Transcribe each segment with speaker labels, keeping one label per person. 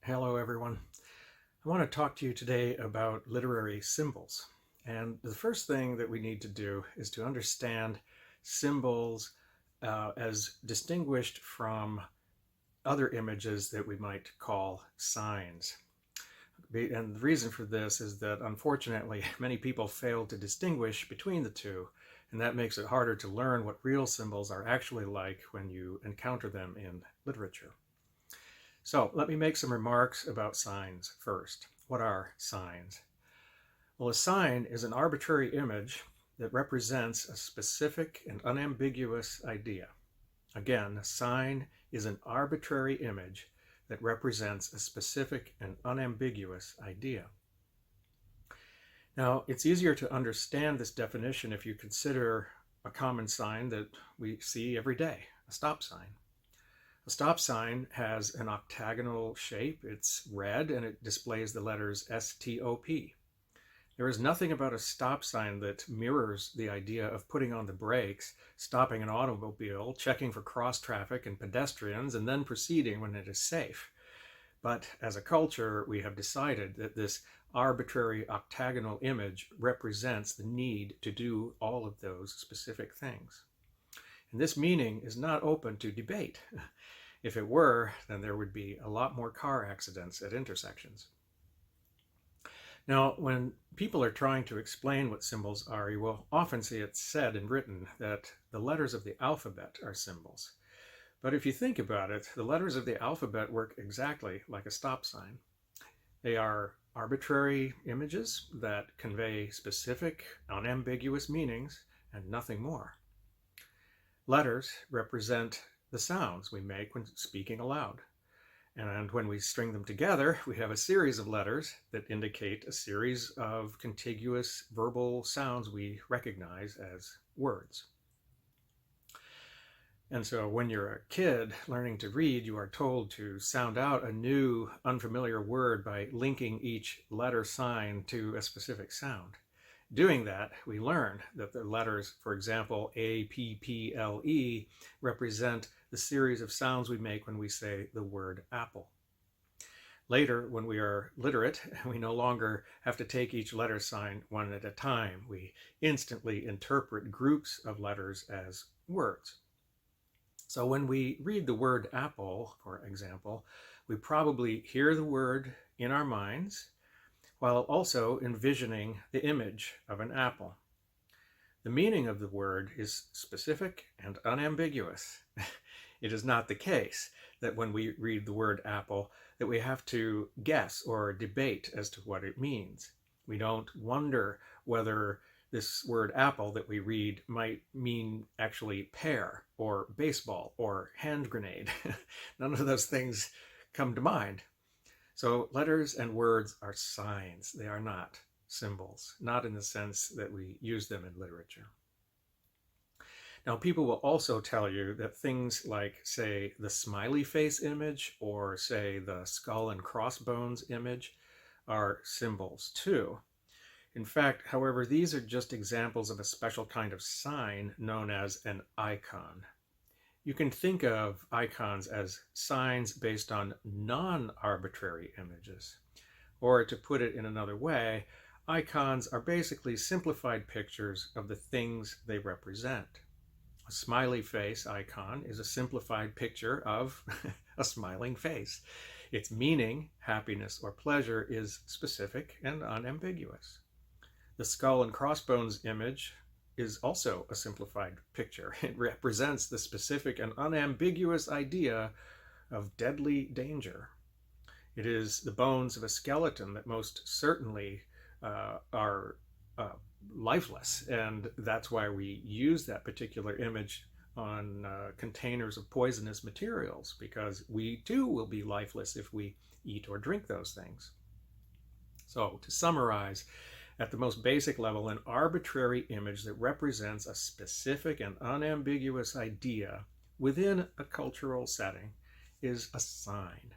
Speaker 1: Hello, everyone. I want to talk to you today about literary symbols. And the first thing that we need to do is to understand symbols as distinguished from other images that we might call signs. And the reason for this is that, unfortunately, many people fail to distinguish between the two, and that makes it harder to learn what real symbols are actually like when you encounter them in literature. So let me make some remarks about signs first. What are signs? Well, a sign is an arbitrary image that represents a specific and unambiguous idea. Again, a sign is an arbitrary image that represents a specific and unambiguous idea. Now, it's easier to understand this definition if you consider a common sign that we see every day, a stop sign. A stop sign has an octagonal shape. It's red and it displays the letters STOP. There is nothing about a stop sign that mirrors the idea of putting on the brakes, stopping an automobile, checking for cross traffic and pedestrians, and then proceeding when it is safe. But as a culture, we have decided that this arbitrary octagonal image represents the need to do all of those specific things. And this meaning is not open to debate. If it were, then there would be a lot more car accidents at intersections. Now, when people are trying to explain what symbols are, you will often see it said and written that the letters of the alphabet are symbols. But if you think about it, the letters of the alphabet work exactly like a stop sign. They are arbitrary images that convey specific, unambiguous meanings and nothing more. Letters represent the sounds we make when speaking aloud. And when we string them together, we have a series of letters that indicate a series of contiguous verbal sounds we recognize as words. And so when you're a kid learning to read, you are told to sound out a new unfamiliar word by linking each letter sign to a specific sound. Doing that, we learn that the letters, for example, A, P, P, L, E, represent the series of sounds we make when we say the word apple. Later, when we are literate, we no longer have to take each letter sign one at a time. We instantly interpret groups of letters as words. So when we read the word apple, for example, we probably hear the word in our minds, while also envisioning the image of an apple. The meaning of the word is specific and unambiguous. It is not the case that when we read the word apple that we have to guess or debate as to what it means. We don't wonder whether this word apple that we read might mean actually pear or baseball or hand grenade. None of those things come to mind. So letters and words are signs. They are not symbols, not in the sense that we use them in literature. Now, people will also tell you that things like, say, the smiley face image or, say, the skull and crossbones image are symbols too. In fact, however, these are just examples of a special kind of sign known as an icon. You can think of icons as signs based on non-arbitrary images. Or to put it in another way, icons are basically simplified pictures of the things they represent. A smiley face icon is a simplified picture of a smiling face. Its meaning, happiness or pleasure, is specific and unambiguous. The skull and crossbones image is also a simplified picture. It represents the specific and unambiguous idea of deadly danger. It is the bones of a skeleton that most certainly are lifeless, and that's why we use that particular image on containers of poisonous materials, because we too will be lifeless if we eat or drink those things. So, to summarize, at the most basic level, an arbitrary image that represents a specific and unambiguous idea within a cultural setting is a sign.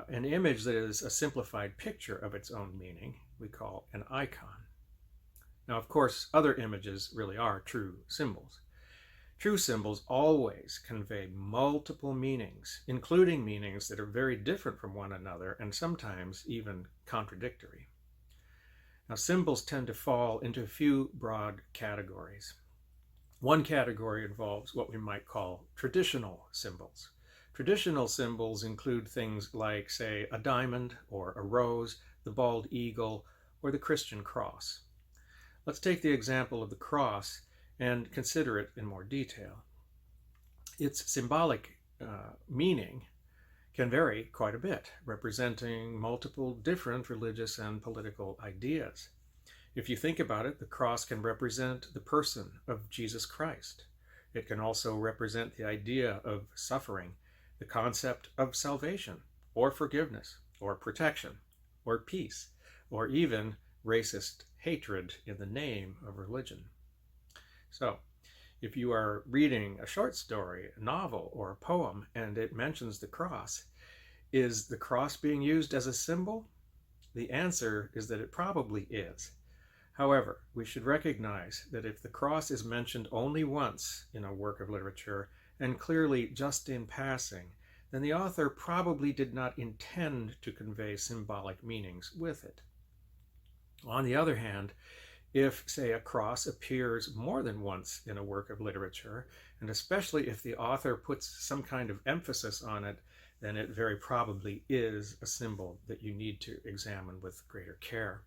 Speaker 1: An image that is a simplified picture of its own meaning we call an icon. Now, of course, other images really are true symbols. True symbols always convey multiple meanings, including meanings that are very different from one another and sometimes even contradictory. Now, symbols tend to fall into a few broad categories. One category involves what we might call traditional symbols. Traditional symbols include things like, say, a diamond or a rose, the bald eagle, or the Christian cross. Let's take the example of the cross and consider it in more detail. Its symbolic meaning can vary quite a bit, representing multiple different religious and political ideas. If you think about it, the cross can represent the person of Jesus Christ. It can also represent the idea of suffering, the concept of salvation, or forgiveness, or protection, or peace, or even racist hatred in the name of religion. So, if you are reading a short story, a novel, or a poem, and it mentions the cross, is the cross being used as a symbol? The answer is that it probably is. However, we should recognize that if the cross is mentioned only once in a work of literature, and clearly just in passing, then the author probably did not intend to convey symbolic meanings with it. On the other hand, if, say, a cross appears more than once in a work of literature, and especially if the author puts some kind of emphasis on it, then it very probably is a symbol that you need to examine with greater care.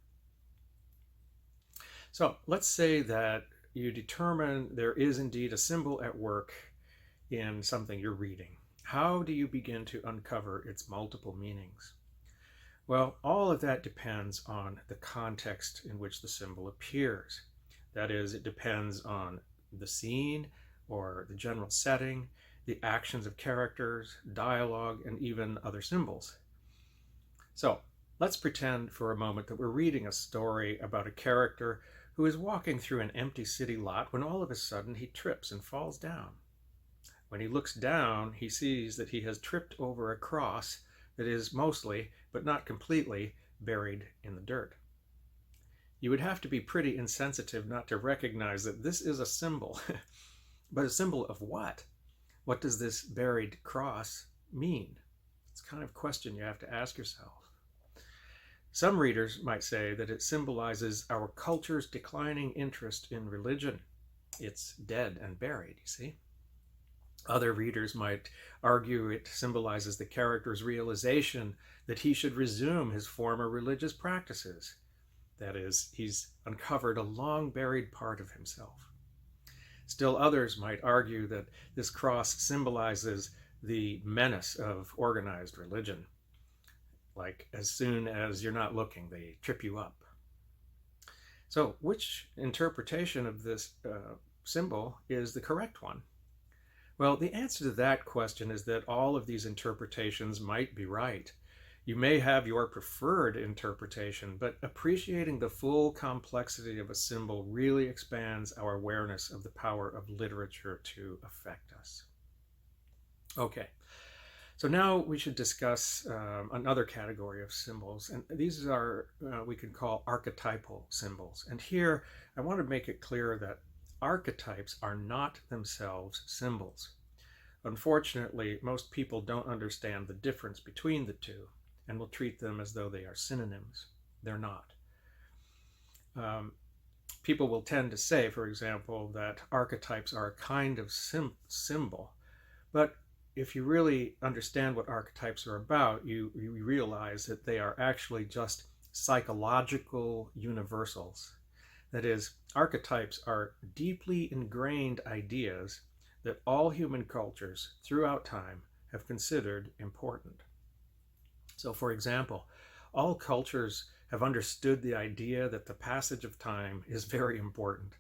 Speaker 1: So let's say that you determine there is indeed a symbol at work in something you're reading. How do you begin to uncover its multiple meanings? Well, all of that depends on the context in which the symbol appears. That is, it depends on the scene or the general setting, the actions of characters, dialogue, and even other symbols. So let's pretend for a moment that we're reading a story about a character who is walking through an empty city lot when all of a sudden he trips and falls down. When he looks down, he sees that he has tripped over a cross that is mostly, but not completely, buried in the dirt. You would have to be pretty insensitive not to recognize that this is a symbol. But a symbol of what? What does this buried cross mean? It's the kind of question you have to ask yourself. Some readers might say that it symbolizes our culture's declining interest in religion. It's dead and buried, you see. Other readers might argue it symbolizes the character's realization that he should resume his former religious practices. That is, he's uncovered a long-buried part of himself. Still others might argue that this cross symbolizes the menace of organized religion. Like, as soon as you're not looking, they trip you up. So, which interpretation of this symbol is the correct one? Well, the answer to that question is that all of these interpretations might be right. You may have your preferred interpretation, but appreciating the full complexity of a symbol really expands our awareness of the power of literature to affect us. Okay, so now we should discuss another category of symbols, and these are we could call archetypal symbols. And here I want to make it clear that archetypes are not themselves symbols. Unfortunately, most people don't understand the difference between the two and will treat them as though they are synonyms. They're not. People will tend to say, for example, that archetypes are a kind of symbol, but if you really understand what archetypes are about, you realize that they are actually just psychological universals. That is, archetypes are deeply ingrained ideas that all human cultures throughout time have considered important. So, for example, all cultures have understood the idea that the passage of time is very important.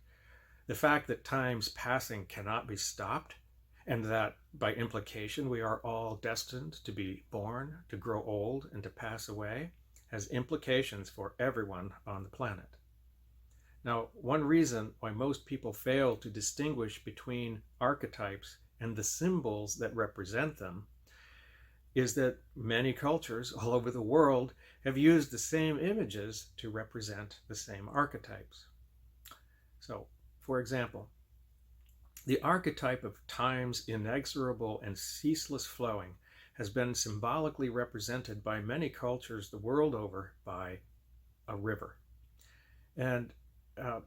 Speaker 1: The fact that time's passing cannot be stopped, and that, by implication, we are all destined to be born, to grow old, and to pass away, has implications for everyone on the planet. Now, one reason why most people fail to distinguish between archetypes and the symbols that represent them is that many cultures all over the world have used the same images to represent the same archetypes. So, for example, The archetype of time's inexorable and ceaseless flowing has been symbolically represented by many cultures the world over by a river. And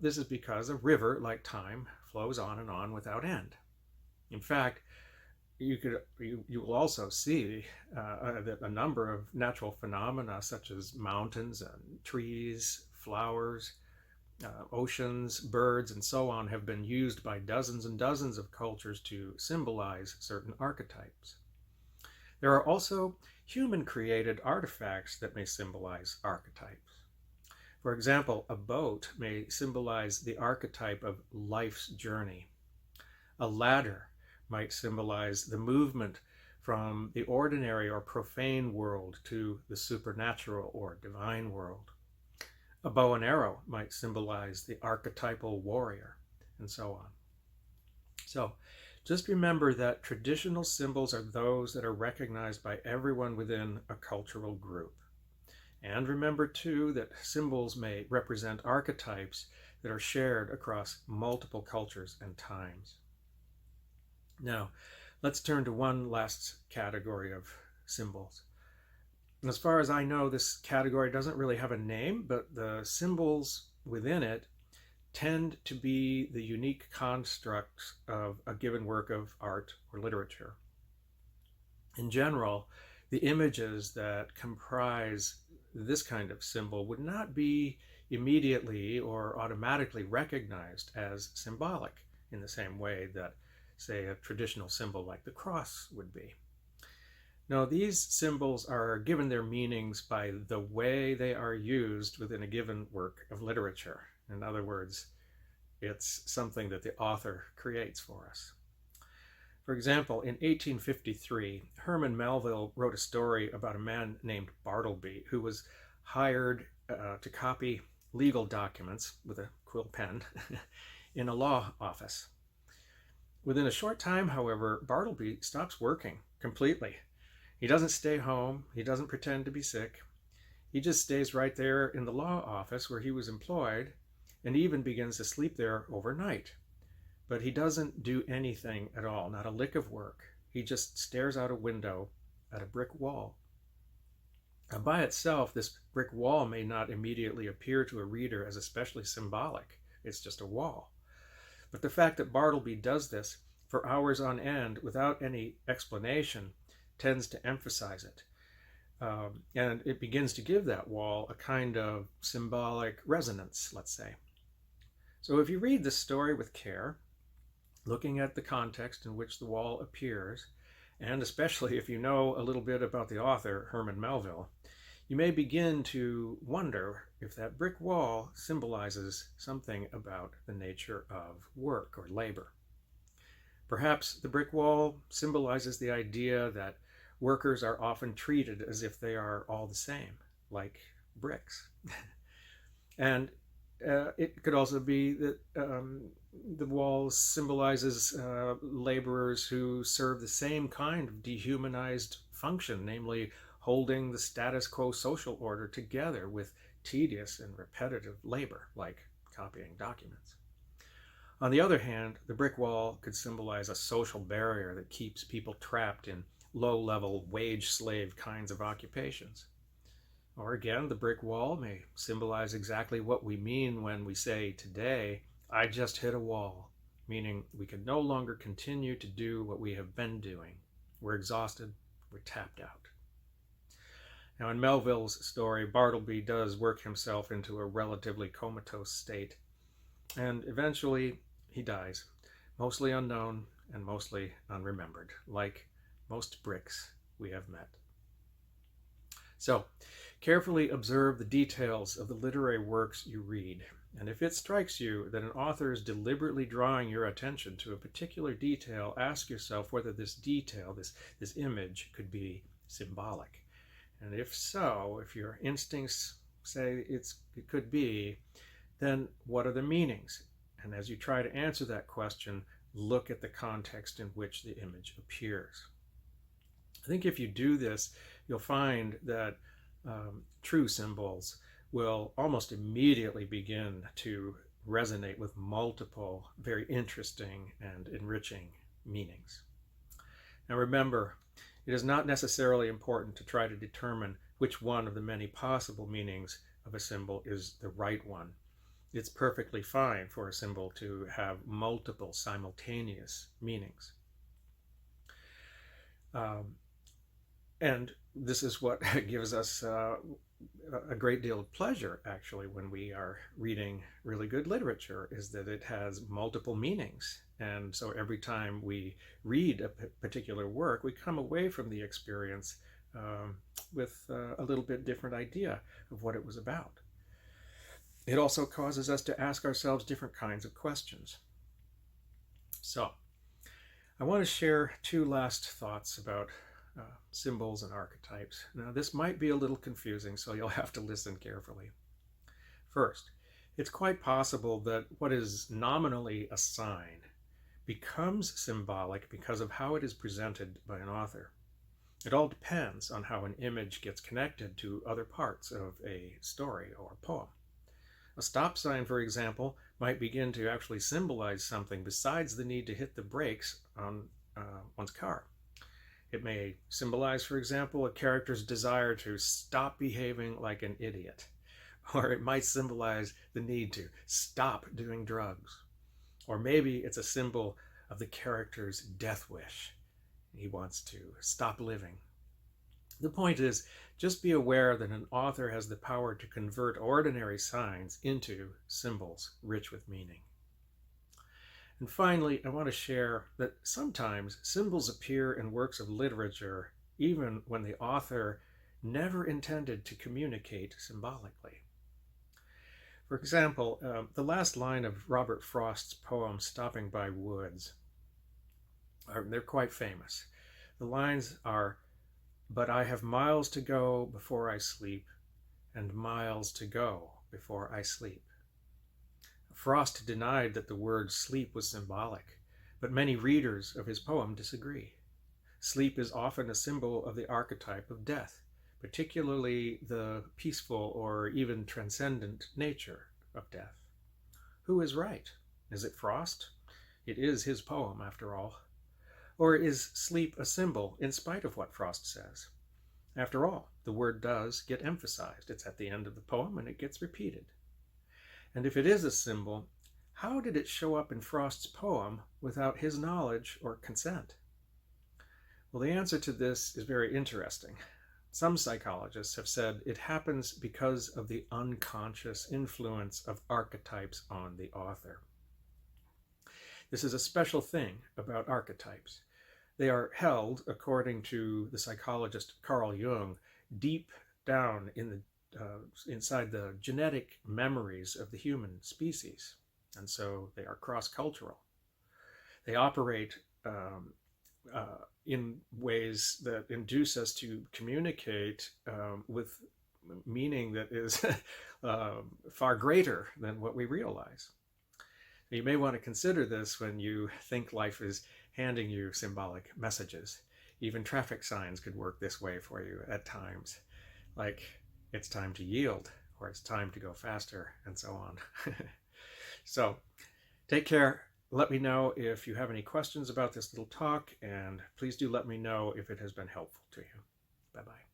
Speaker 1: this is because a river, like time, flows on and on without end. In fact, you will also see that a number of natural phenomena such as mountains and trees, flowers, oceans, birds, and so on have been used by dozens and dozens of cultures to symbolize certain archetypes. There are also human-created artifacts that may symbolize archetypes. For example, a boat may symbolize the archetype of life's journey. A ladder might symbolize the movement from the ordinary or profane world to the supernatural or divine world. A bow and arrow might symbolize the archetypal warrior, and so on. So, just remember that traditional symbols are those that are recognized by everyone within a cultural group. And remember, too, that symbols may represent archetypes that are shared across multiple cultures and times. Now, let's turn to one last category of symbols. As far as I know, this category doesn't really have a name, but the symbols within it tend to be the unique constructs of a given work of art or literature. In general, the images that comprise this kind of symbol would not be immediately or automatically recognized as symbolic in the same way that, say, a traditional symbol like the cross would be. No, these symbols are given their meanings by the way they are used within a given work of literature. In other words, it's something that the author creates for us. For example, in 1853, Herman Melville wrote a story about a man named Bartleby who was hired to copy legal documents with a quill pen in a law office. Within a short time, however, Bartleby stops working completely. He doesn't stay home. He doesn't pretend to be sick. He just stays right there in the law office where he was employed, and even begins to sleep there overnight. But he doesn't do anything at all, not a lick of work. He just stares out a window at a brick wall. And by itself, this brick wall may not immediately appear to a reader as especially symbolic. It's just a wall. But the fact that Bartleby does this for hours on end without any explanation tends to emphasize it. And it begins to give that wall a kind of symbolic resonance, let's say. So if you read this story with care, looking at the context in which the wall appears, and especially if you know a little bit about the author, Herman Melville, you may begin to wonder if that brick wall symbolizes something about the nature of work or labor. Perhaps the brick wall symbolizes the idea that workers are often treated as if they are all the same, like bricks. And it could also be that the wall symbolizes laborers who serve the same kind of dehumanized function, namely holding the status quo social order together with tedious and repetitive labor, like copying documents. On the other hand, the brick wall could symbolize a social barrier that keeps people trapped in low-level wage slave kinds of occupations. Or again, the brick wall may symbolize exactly what we mean when we say today, I just hit a wall, meaning we can no longer continue to do what we have been doing. We're exhausted, we're tapped out. Now in Melville's story, Bartleby does work himself into a relatively comatose state, and eventually he dies, mostly unknown and mostly unremembered, like most bricks we have met. So, carefully observe the details of the literary works you read, and if it strikes you that an author is deliberately drawing your attention to a particular detail, ask yourself whether this detail, this image, could be symbolic. And if so, if your instincts say it could be, then what are the meanings? And as you try to answer that question, look at the context in which the image appears. I think if you do this, you'll find that true symbols will almost immediately begin to resonate with multiple, very interesting and enriching meanings. Now remember, it is not necessarily important to try to determine which one of the many possible meanings of a symbol is the right one. It's perfectly fine for a symbol to have multiple simultaneous meanings. And this is what gives us a great deal of pleasure, actually, when we are reading really good literature, is that it has multiple meanings. And so every time we read a particular work, we come away from the experience with a little bit different idea of what it was about. It also causes us to ask ourselves different kinds of questions. So I want to share two last thoughts about symbols and archetypes. Now, this might be a little confusing, so you'll have to listen carefully. First, it's quite possible that what is nominally a sign becomes symbolic because of how it is presented by an author. It all depends on how an image gets connected to other parts of a story or a poem. A stop sign, for example, might begin to actually symbolize something besides the need to hit the brakes on one's car. It may symbolize, for example, a character's desire to stop behaving like an idiot. Or it might symbolize the need to stop doing drugs. Or maybe it's a symbol of the character's death wish. He wants to stop living. The point is, just be aware that an author has the power to convert ordinary signs into symbols rich with meaning. And finally, I want to share that sometimes symbols appear in works of literature even when the author never intended to communicate symbolically. For example, the last line of Robert Frost's poem, Stopping by Woods, they're quite famous. The lines are, "But I have miles to go before I sleep, and miles to go before I sleep." Frost denied that the word sleep was symbolic, but many readers of his poem disagree. Sleep is often a symbol of the archetype of death, particularly the peaceful or even transcendent nature of death. Who is right? Is it Frost? It is his poem, after all. Or is sleep a symbol in spite of what Frost says? After all, the word does get emphasized. It's at the end of the poem and it gets repeated. And if it is a symbol, how did it show up in Frost's poem without his knowledge or consent? Well, the answer to this is very interesting. Some psychologists have said it happens because of the unconscious influence of archetypes on the author. This is a special thing about archetypes. They are held, according to the psychologist Carl Jung, deep down in the inside the genetic memories of the human species, and so they are cross-cultural. They operate in ways that induce us to communicate with meaning that is far greater than what we realize. You may want to consider this when you think life is handing you symbolic messages. Even traffic signs could work this way for you at times, like it's time to yield, or it's time to go faster, and so on. So, take care. Let me know if you have any questions about this little talk, and please do let me know if it has been helpful to you. Bye-bye.